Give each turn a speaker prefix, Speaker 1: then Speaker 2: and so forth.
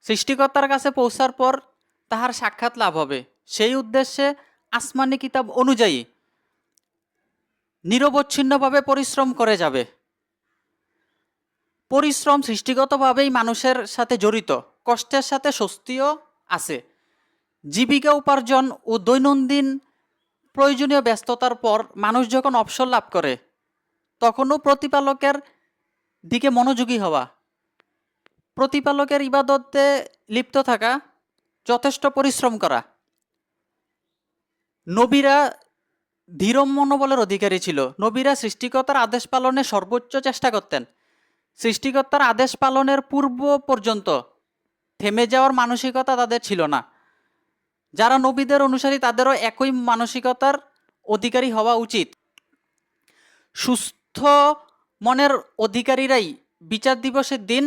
Speaker 1: সৃষ্টিকর্তার কাছে পৌঁছার পর তাহার সাক্ষাৎ লাভ হবে। সেই উদ্দেশ্যে আসমানি কিতাব অনুযায়ী নিরবচ্ছিন্নভাবে পরিশ্রম করে যাবে। পরিশ্রম সৃষ্টিগতভাবেই মানুষের সাথে জড়িত, কষ্টের সাথে স্বস্তিও আছে। জীবিকা উপার্জন ও দৈনন্দিন প্রয়োজনীয় ব্যস্ততার পর মানুষ যখন অবসর লাভ করে, তখনও প্রতিপালকের দিকে মনোযোগী হওয়া, প্রতিপালকের ইবাদতে লিপ্ত থাকা, যথেষ্ট পরিশ্রম করা। নবীরা ধীর মনোবলের অধিকারী ছিল। নবীরা সৃষ্টিকর্তার আদেশ পালনে সর্বোচ্চ চেষ্টা করতেন। সৃষ্টিকর্তার আদেশ পালনের পূর্ব পর্যন্ত থেমে যাওয়ার মানসিকতা তাদের ছিল না। যারা নবীদের অনুসারী তাদেরও একই মানসিকতার অধিকারী হওয়া উচিত। সুস্থ মনের অধিকারীরাই বিচার দিবসের দিন